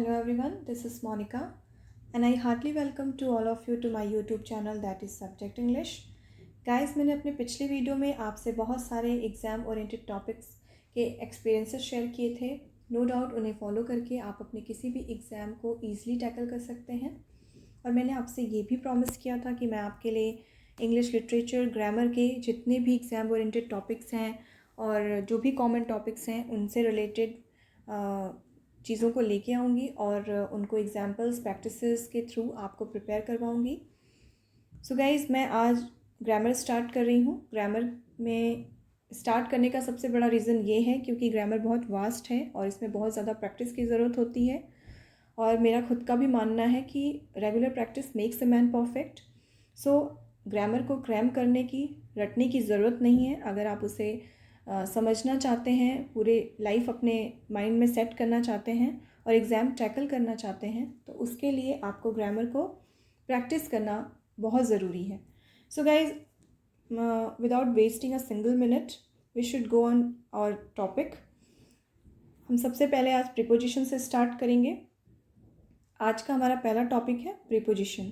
Hello everyone, this is Monica and I heartily welcome to all of you to my YouTube channel that is Subject English. Guys, मैंने अपने पिछले video में आपसे बहुत सारे exam oriented topics के experiences share किए थे. नो डाउट उन्हें फॉलो करके आप अपने किसी भी एग्ज़ाम को ईज़िली टैकल कर सकते हैं. और मैंने आपसे ये भी प्रॉमिस किया था कि मैं आपके लिए इंग्लिश लिटरेचर, ग्रामर के जितने भी एग्ज़ाम ओरिएंटेड टॉपिक्स हैं और जो भी कॉमन टॉपिक्स हैं उनसे रिलेटेड चीज़ों को लेके आऊँगी और उनको एग्जाम्पल्स प्रैक्टिसेस के थ्रू आपको प्रिपेयर करवाऊँगी. सो गाइज़, मैं आज ग्रामर स्टार्ट कर रही हूँ. ग्रामर में स्टार्ट करने का सबसे बड़ा रीज़न ये है क्योंकि ग्रामर बहुत वास्ट है और इसमें बहुत ज़्यादा प्रैक्टिस की ज़रूरत होती है. और मेरा खुद का भी मानना है कि regular practice makes a man perfect. So grammar को क्रैम करने की, रटने की ज़रूरत नहीं है. अगर आप उसे समझना चाहते हैं, पूरे लाइफ अपने माइंड में सेट करना चाहते हैं और एग्ज़ाम टैकल करना चाहते हैं तो उसके लिए आपको ग्रामर को प्रैक्टिस करना बहुत ज़रूरी है. So guys, without wasting a single minute we should go on our topic. हम सबसे पहले आज प्रीपोजिशन से स्टार्ट करेंगे. आज का हमारा पहला टॉपिक है प्रीपोजिशन.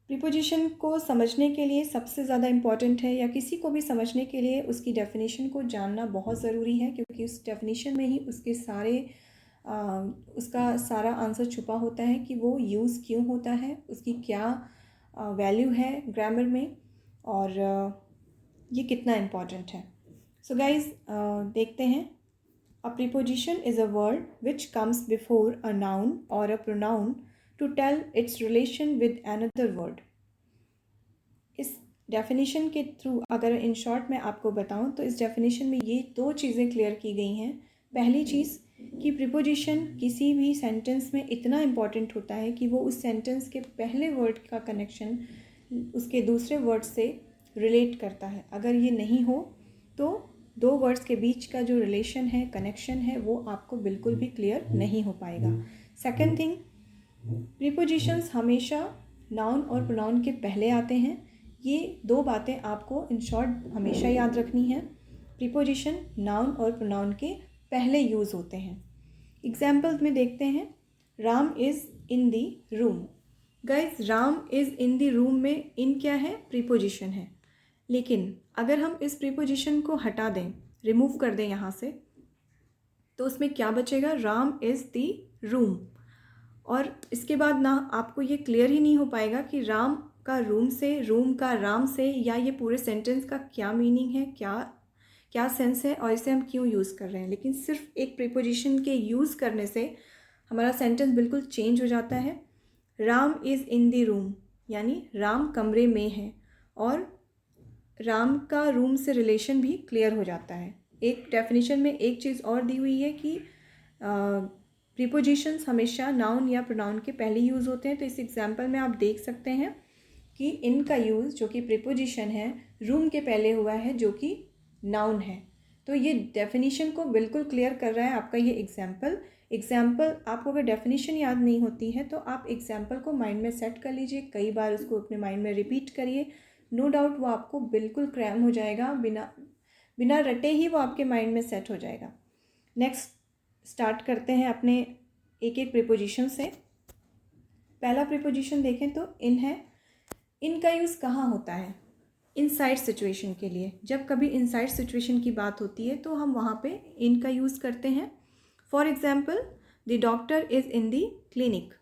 प्रीपोजिशन को समझने के लिए सबसे ज़्यादा इम्पॉर्टेंट है, या किसी को भी समझने के लिए उसकी डेफिनेशन को जानना बहुत ज़रूरी है क्योंकि उस डेफिनेशन में ही उसका सारा आंसर छुपा होता है कि वो यूज़ क्यों होता है, उसकी क्या वैल्यू है ग्रामर में और ये कितना इम्पॉर्टेंट है. सो गाइज़, देखते हैं. A preposition is a word which comes before a noun or a pronoun to tell its relation with another word. इस डेफिनेशन के थ्रू अगर इन शॉर्ट मैं आपको बताऊं तो इस डेफिनेशन में ये दो चीज़ें क्लियर की गई हैं. पहली चीज़ कि प्रीपोजिशन किसी भी सेंटेंस में इतना इम्पॉर्टेंट होता है कि वो उस सेंटेंस के पहले वर्ड का कनेक्शन उसके दूसरे वर्ड से रिलेट करता है. अगर ये नहीं हो तो दो वर्ड्स के बीच का जो रिलेशन है, कनेक्शन है, वो आपको बिल्कुल भी क्लियर नहीं हो पाएगा. सेकंड थिंग, प्रीपोजिशंस हमेशा नाउन और प्रोनाउन के पहले आते हैं. ये दो बातें आपको इन शॉर्ट हमेशा याद रखनी है. प्रीपोजिशन नाउन और प्रोनाउन के पहले यूज़ होते हैं. एग्जाम्पल्स में देखते हैं. Ram is in the room. Guys, Ram is in the room में इन क्या है? प्रीपोजिशन है. लेकिन अगर हम इस प्रीपोजिशन को हटा दें, रिमूव कर दें यहाँ से, तो उसमें क्या बचेगा? Ram is the room. और इसके बाद ना आपको ये क्लियर ही नहीं हो पाएगा कि राम का रूम से, रूम का राम से, या ये पूरे सेंटेंस का क्या मीनिंग है, क्या सेंस है और इसे हम क्यों यूज़ कर रहे हैं. लेकिन सिर्फ एक प्रीपोजिशन के यूज़ करने से हमारा सेंटेंस बिल्कुल चेंज हो जाता है. Ram is in the room यानी राम कमरे में है और राम का रूम से रिलेशन भी क्लियर हो जाता है. एक डेफिनेशन में एक चीज़ और दी हुई है कि प्रीपोजिशंस हमेशा नाउन या प्रोनाउन के पहले यूज़ होते हैं. तो इस एग्जांपल में आप देख सकते हैं कि इनका यूज़ जो कि प्रीपोजिशन है रूम के पहले हुआ है जो कि नाउन है. तो ये डेफिनेशन को बिल्कुल क्लियर कर रहा है आपका ये एग्जाम्पल. आपको अगर डेफिनेशन याद नहीं होती है तो आप एग्जाम्पल को माइंड में सेट कर लीजिए, कई बार उसको अपने माइंड में रिपीट करिए. नो डाउट वो आपको बिल्कुल क्रैम हो जाएगा, बिना रटे ही वो आपके माइंड में सेट हो जाएगा. नेक्स्ट स्टार्ट करते हैं अपने एक एक प्रीपोजिशन से. पहला प्रीपोजिशन देखें तो इन है. इन का यूज़ कहाँ होता है? इनसाइड सिचुएशन के लिए. जब कभी इनसाइड सिचुएशन की बात होती है तो हम वहाँ पे इन का यूज़ करते हैं. For example, the doctor is in the clinic.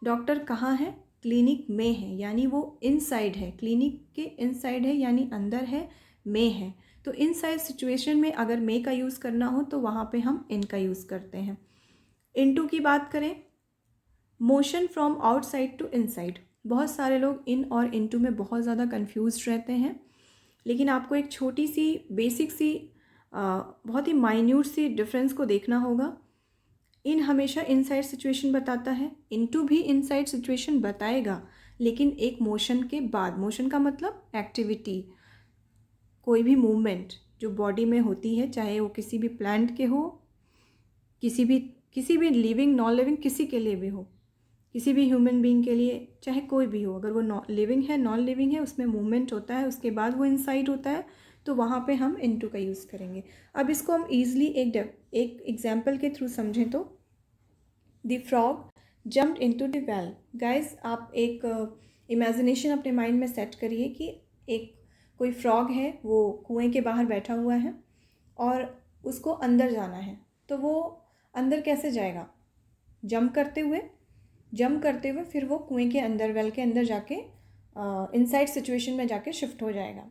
Doctor कहाँ है? क्लिनिक में है, यानी वो इनसाइड है, क्लिनिक के इनसाइड है यानी अंदर है, में है. तो इनसाइड सिचुएशन में अगर में का यूज़ करना हो तो वहाँ पे हम इन का यूज़ करते हैं. इनटू की बात करें, motion from outside to inside. बहुत सारे लोग इन और इनटू में बहुत ज़्यादा कन्फ्यूज रहते हैं, लेकिन आपको एक छोटी सी बेसिक सी बहुत ही माइन्यूट सी डिफरेंस को देखना होगा. इन हमेशा इनसाइड सिचुएशन बताता है, इनटू भी इनसाइड सिचुएशन बताएगा, लेकिन एक मोशन के बाद. मोशन का मतलब एक्टिविटी, कोई भी मूवमेंट जो बॉडी में होती है, चाहे वो किसी भी प्लांट के हो, किसी भी लिविंग नॉन लिविंग किसी के लिए भी हो, किसी भी ह्यूमन बीइंग के लिए, चाहे कोई भी हो, अगर वो लिविंग है नॉन लिविंग है, उसमें मूवमेंट होता है, उसके बाद वो इनसाइड होता है, तो वहाँ पे हम इनटू का यूज़ करेंगे. अब इसको हम ईज़िली एक एग्जाम्पल के थ्रू समझें तो the frog jumped into the well. Guys, आप एक इमेजिनेशन अपने माइंड में सेट करिए कि एक कोई फ्रॉग है, वो कुएं के बाहर बैठा हुआ है और उसको अंदर जाना है। तो वो अंदर कैसे जाएगा? जंप करते हुए फिर वो कुएं के अंदर, वेल के अंदर जाके इनसाइड सिचुएशन में जाके शिफ्ट हो जाएगा।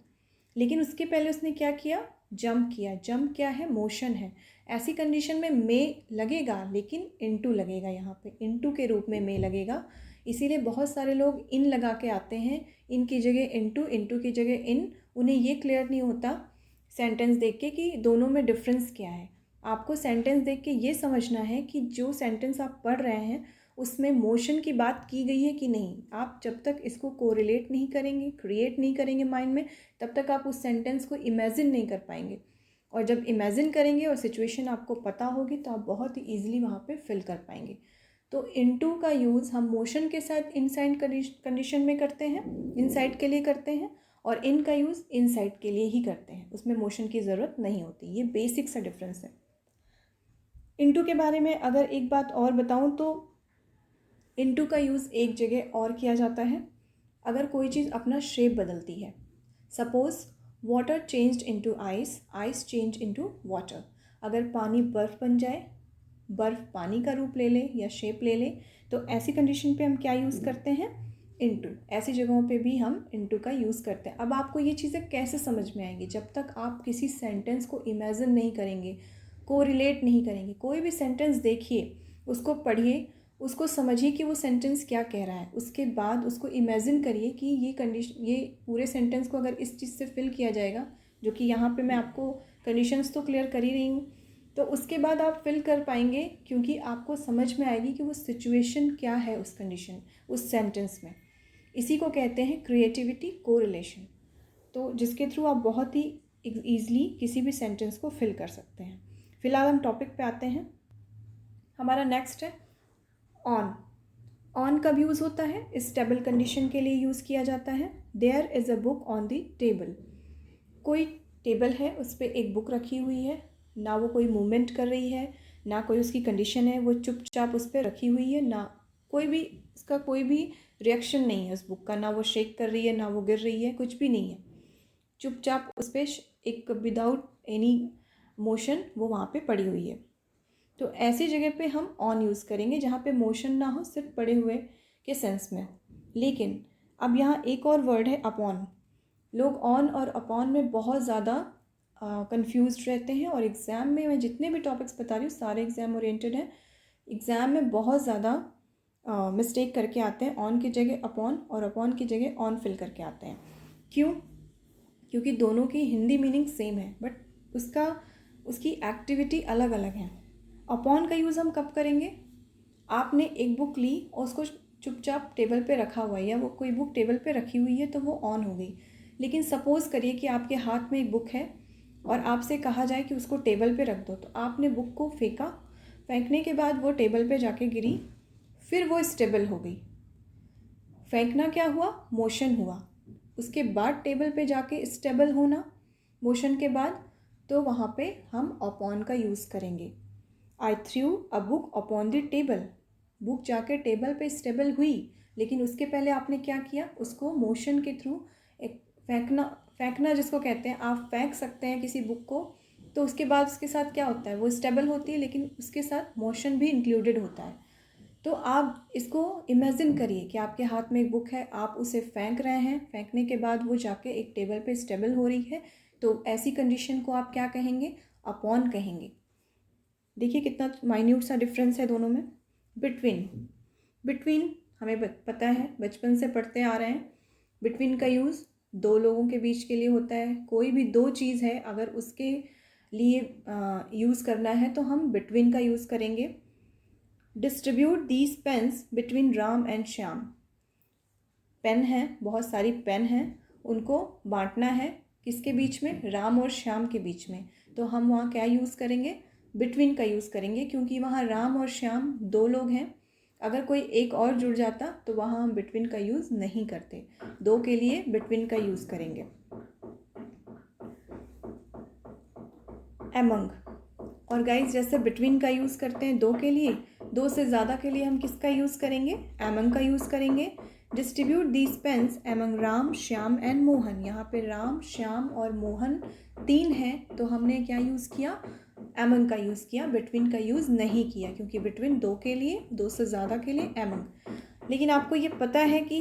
लेकिन उसके पहले उसने क्या किया? जंप किया। जंप क्या है? मोशन है। ऐसी कंडीशन में मे लगेगा, लेकिन इनटू लगेगा। यहाँ पे इनटू के रूप में मे लगेगा। इसीलिए बहुत सारे लोग इन लगा के आते हैं, इन की जगह इनटू, इनटू की जगह इन। उन्हें ये क्लियर नहीं होता सेंटेंस देख के कि दोनों में डिफरेंस क्या है। आपको सेंटेंस देख के ये समझना है कि जो सेंटेंस आप पढ़ रहे हैं उसमें मोशन की बात की गई है कि नहीं। आप जब तक इसको कोरिलेट नहीं करेंगे, क्रिएट नहीं करेंगे माइंड में, तब तक आप उस सेंटेंस को इमेजिन नहीं कर पाएंगे। और जब इमेजिन करेंगे और सिचुएशन आपको पता होगी तो आप बहुत ही ईजिली वहाँ पे फिल कर पाएंगे। तो इनटू का यूज़ हम मोशन के साथ इनसाइड कंडीशन में करते हैं, इनसाइड के लिए करते हैं, और इन का यूज़ इनसाइड के लिए ही करते हैं, उसमें मोशन की ज़रूरत नहीं होती। ये बेसिक सा डिफरेंस है। इनटू के बारे में अगर एक बात और बताऊँ तो इनटू का यूज़ एक जगह और किया जाता है अगर कोई चीज़ अपना शेप बदलती है। Suppose water changed into ice, ice change into water. अगर पानी बर्फ़ बन जाए, बर्फ़ पानी का रूप ले ले या शेप ले ले, तो ऐसी कंडीशन पे हम क्या यूज़ करते हैं? इनटू। ऐसी जगहों पे भी हम इनटू का यूज़ करते हैं। अब आपको ये चीज़ें कैसे समझ में आएंगी? जब तक आप किसी सेंटेंस को इमेजिन नहीं करेंगे, को रिलेट नहीं करेंगे। कोई भी सेंटेंस देखिए, उसको पढ़िए, उसको समझिए कि वो सेंटेंस क्या कह रहा है। उसके बाद उसको इमेजिन करिए कि ये कंडीशन, ये पूरे सेंटेंस को अगर इस चीज़ से फिल किया जाएगा, जो कि यहाँ पे मैं आपको कंडीशंस तो क्लियर कर ही रही हूँ, तो उसके बाद आप फिल कर पाएंगे, क्योंकि आपको समझ में आएगी कि वो सिचुएशन क्या है उस कंडीशन, उस सेंटेंस में। इसी को कहते हैं क्रिएटिविटी, कोरिलेशन। तो जिसके थ्रू आप बहुत ही ईजिली किसी भी सेंटेंस को फिल कर सकते हैं। फिलहाल हम टॉपिक पे आते हैं। हमारा नेक्स्ट है ऑन। ऑन कब यूज़ होता है? स्टेबल कंडीशन के लिए यूज़ किया जाता है। There is a book on the table. कोई टेबल है, उस पर एक बुक रखी हुई है, ना वो कोई मूवमेंट कर रही है, ना कोई उसकी कंडीशन है, वो चुपचाप उस पर रखी हुई है, ना कोई भी इसका कोई भी रिएक्शन नहीं है उस बुक का, ना वो शेक कर रही है, ना वो गिर रही है, कुछ भी नहीं है। चुपचाप उस पर एक विदाउट एनी मोशन वो वहाँ पे पड़ी हुई है। तो ऐसी जगह पे हम ऑन यूज़ करेंगे जहाँ पे मोशन ना हो, सिर्फ पड़े हुए के सेंस में। लेकिन अब यहाँ एक और वर्ड है अपॉन। लोग ऑन और अपॉन में बहुत ज़्यादा कंफ्यूज रहते हैं, और एग्ज़ाम में मैं जितने भी टॉपिक्स बता रही हूँ सारे एग्ज़ाम ओरिएंटेड हैं। एग्ज़ाम में बहुत ज़्यादा मिस्टेक करके आते हैं, ऑन की जगह अपॉन और अपॉन की जगह ऑन फिल करके आते हैं। क्यों? क्योंकि दोनों की हिंदी मीनिंग सेम है, बट उसकी एक्टिविटी अलग अलग है। अपॉन का यूज़ हम कब करेंगे? आपने एक बुक ली और उसको चुपचाप टेबल पे रखा हुआ है, या वो कोई बुक टेबल पे रखी हुई है तो वो ऑन हो गई। लेकिन सपोज़ करिए कि आपके हाथ में एक बुक है और आपसे कहा जाए कि उसको टेबल पे रख दो, तो आपने बुक को फेंका, फेंकने के बाद वो टेबल पे जाके गिरी, फिर वो स्टेबल हो गई। फेंकना क्या हुआ? मोशन हुआ। उसके बाद टेबल पे जाके स्टेबल होना मोशन के बाद, तो वहाँ पे हम अपॉन का यूज़ करेंगे। I threw a book upon the table. Book जाके टेबल पे स्टेबल हुई, लेकिन उसके पहले आपने क्या किया? उसको मोशन के थ्रू एक फेंकना जिसको कहते हैं, आप फेंक सकते हैं किसी बुक को, तो उसके बाद उसके साथ क्या होता है? वो स्टेबल होती है, लेकिन उसके साथ मोशन भी इंक्लूडेड होता है। तो आप इसको इमेजिन करिए कि आपके हाथ में एक बुक है, आप उसे फेंक रहे हैं, फेंकने के बाद वो जाके एक टेबल पे स्टेबल हो रही है, तो ऐसी कंडीशन को आप क्या कहेंगे? अपॉन कहेंगे। देखिए कितना माइन्यूट सा डिफरेंस है दोनों में। बिटवीन हमें पता है, बचपन से पढ़ते आ रहे हैं। बिटवीन का यूज़ दो लोगों के बीच के लिए होता है। कोई भी दो चीज़ है, अगर उसके लिए यूज़ करना है तो हम बिटवीन का यूज़ करेंगे। Distribute these pens between Ram and Shyam. Pen है, बहुत सारी पेन हैं, उनको बांटना है किसके बीच में? राम और श्याम के बीच में। तो हम वहाँ क्या यूज़ करेंगे? बिटवीन का यूज़ करेंगे, क्योंकि वहाँ राम और श्याम दो लोग हैं। अगर कोई एक और जुड़ जाता तो वहाँ हम बिटवीन का यूज़ नहीं करते। दो के लिए बिटवीन का यूज़ करेंगे। एमंग। और गाइस, जैसे बिटवीन का यूज़ करते हैं दो के लिए, 2 से ज़्यादा के लिए हम किसका यूज़ करेंगे? एमंग का यूज़ करेंगे। Distribute these pens among Ram, Shyam and Mohan. यहाँ पे राम, श्याम और मोहन 3 हैं, तो हमने क्या यूज़ किया? एमंग का यूज़ किया, बिटवीन का यूज़ नहीं किया, क्योंकि बिटवीन 2 के लिए, 2 से ज़्यादा के लिए एमंग। लेकिन आपको ये पता है कि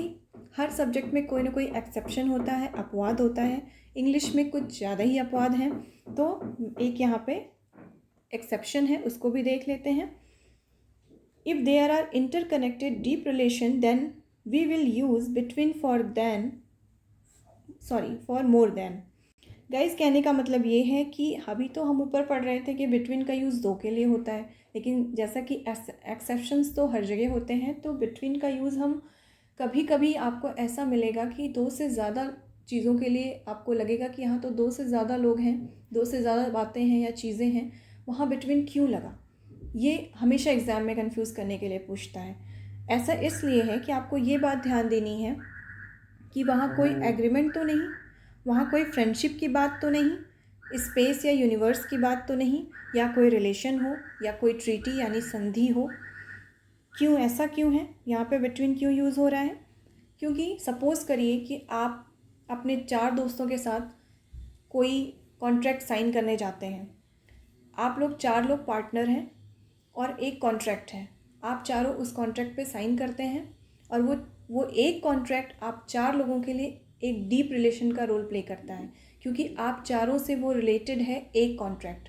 हर सब्जेक्ट में कोई ना कोई एक्सेप्शन होता है, अपवाद होता है। इंग्लिश में कुछ ज़्यादा ही अपवाद हैं, तो एक यहाँ पे एक्सेप्शन है, उसको भी देख लेते हैं। If there are interconnected deep relation then we will use between for more than. Guys, कहने का मतलब ये है कि अभी तो हम ऊपर पढ़ रहे थे कि बिटवीन का यूज़ 2 के लिए होता है, लेकिन जैसा कि एक्सेप्शंस तो हर जगह होते हैं, तो बिटवीन का यूज़ हम कभी कभी आपको ऐसा मिलेगा कि 2 से ज़्यादा चीज़ों के लिए आपको लगेगा कि यहाँ तो 2 से ज़्यादा लोग हैं, 2 से ज़्यादा बातें हैं या चीज़ें हैं, वहाँ बिटवीन क्यों लगा? ये हमेशा एग्ज़ाम में कंफ्यूज करने के लिए पूछता है। ऐसा इसलिए है कि आपको ये बात ध्यान देनी है कि वहाँ कोई एग्रीमेंट तो नहीं, वहाँ कोई फ्रेंडशिप की बात तो नहीं, स्पेस या यूनिवर्स की बात तो नहीं, या कोई रिलेशन हो या कोई ट्रीटी यानी संधि हो। क्यों, ऐसा क्यों है? यहाँ पे बिटवीन क्यों यूज़ हो रहा है? क्योंकि सपोज़ करिए कि आप अपने 4 दोस्तों के साथ कोई कॉन्ट्रैक्ट साइन करने जाते हैं। आप लोग 4 लोग पार्टनर हैं और एक कॉन्ट्रैक्ट है। आप चारों उस कॉन्ट्रैक्ट पे साइन करते हैं, और वो एक कॉन्ट्रैक्ट आप 4 लोगों के लिए एक डीप रिलेशन का रोल प्ले करता है, क्योंकि आप चारों से वो रिलेटेड है एक कॉन्ट्रैक्ट।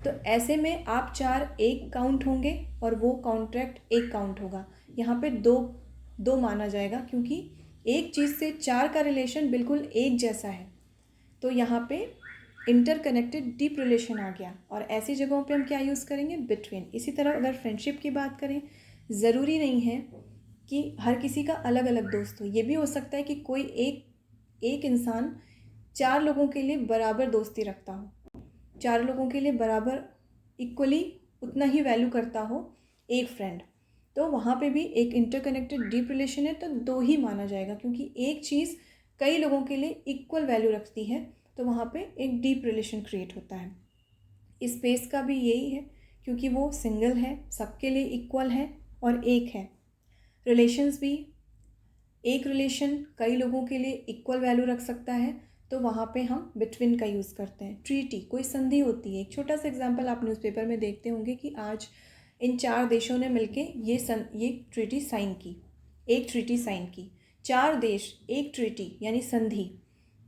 तो ऐसे में आप 4 एक काउंट होंगे और वो कॉन्ट्रैक्ट एक काउंट होगा। यहाँ पे दो माना जाएगा, क्योंकि एक चीज़ से 4 का रिलेशन बिल्कुल एक जैसा है, तो यहाँ पे इंटरकनेक्टेड डीप रिलेशन आ गया। और ऐसी जगहों पे हम क्या यूज़ करेंगे? बिटवीन। इसी तरह अगर फ्रेंडशिप की बात करें, ज़रूरी नहीं है कि हर किसी का अलग अलग दोस्त हो। ये भी हो सकता है कि कोई एक इंसान 4 लोगों के लिए बराबर दोस्ती रखता हो, 4 लोगों के लिए बराबर इक्वली उतना ही वैल्यू करता हो एक फ्रेंड, तो वहाँ पे भी एक इंटरकनेक्टेड डीप रिलेशन है, तो 2 ही माना जाएगा, क्योंकि एक चीज़ कई लोगों के लिए इक्वल वैल्यू रखती है, तो वहाँ पे एक डीप रिलेशन क्रिएट होता है। स्पेस का भी यही है, क्योंकि वो सिंगल है, सबके लिए इक्वल है और एक है। रिलेशंस भी, एक रिलेशन कई लोगों के लिए इक्वल वैल्यू रख सकता है, तो वहाँ पे हम बिटवीन का यूज़ करते हैं। ट्रीटी, कोई संधि होती है। एक छोटा सा एग्जांपल आप न्यूज़पेपर में देखते होंगे कि आज इन 4 देशों ने मिलके ये ट्रीटी साइन की, एक ट्रीटी साइन की। 4 देश, एक ट्रीटी यानी संधि।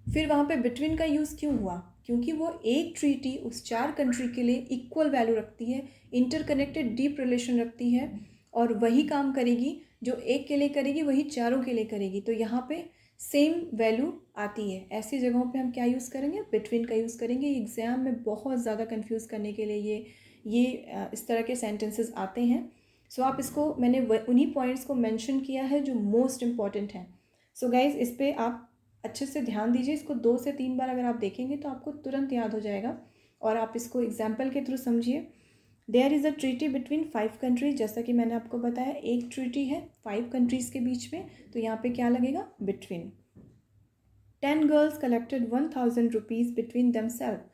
फिर वहाँ पे बिटवीन का यूज़ क्यों हुआ? क्योंकि वो एक ट्रीटी उस 4 कंट्री के लिए इक्वल वैल्यू रखती है, इंटरकनेक्टेड डीप रिलेशन रखती है, और वही काम करेगी जो एक के लिए करेगी वही चारों के लिए करेगी, तो यहाँ पे सेम वैल्यू आती है। ऐसी जगहों पे हम क्या यूज़ करेंगे? बिटवीन का यूज़ करेंगे। एग्ज़ाम में बहुत ज़्यादा कंफ्यूज करने के लिए ये इस तरह के सेंटेंसेस आते हैं। सो आप इसको, मैंने उन्हीं पॉइंट्स को मेंशन किया है जो मोस्ट इम्पॉर्टेंट हैं। सो गाइज़, इस पर आप अच्छे से ध्यान दीजिए। इसको 2 से 3 बार अगर आप देखेंगे तो आपको तुरंत याद हो जाएगा, और आप इसको एग्जाम्पल के थ्रू समझिए। There is a treaty between 5 countries. जैसा कि मैंने आपको बताया, एक ट्रीटी है 5 कंट्रीज़ के बीच में, तो यहाँ पे क्या लगेगा? Between. 10 girls collected 1000 rupees between themself.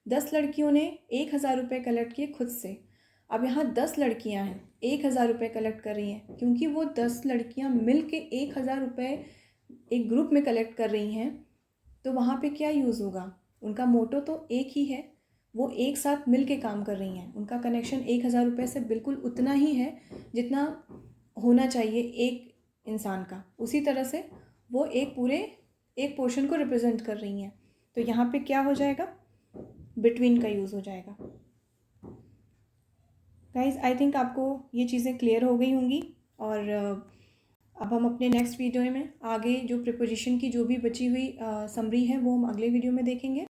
10 लड़कियों ने 1000 रुपये कलेक्ट किए खुद से। अब यहाँ 10 लड़कियाँ हैं, 1000 रुपये कलेक्ट कर रही हैं, क्योंकि वो 10 लड़कियाँ मिल के 1000 रुपये एक ग्रुप में कलेक्ट कर रही हैं, तो वहाँ पे क्या यूज़ होगा? उनका मोटो तो एक ही है, वो एक साथ मिल के काम कर रही हैं। उनका कनेक्शन 1000 रुपये से बिल्कुल उतना ही है जितना होना चाहिए एक इंसान का। उसी तरह से वो एक पोर्शन को रिप्रेजेंट कर रही हैं, तो यहाँ पे क्या हो जाएगा? बिटवीन का यूज़ हो जाएगा। गाइज, आई थिंक आपको ये चीज़ें क्लियर हो गई होंगी, और अब हम अपने नेक्स्ट वीडियो में आगे जो प्रिपोजिशन की जो भी बची हुई समरी है वो हम अगले वीडियो में देखेंगे।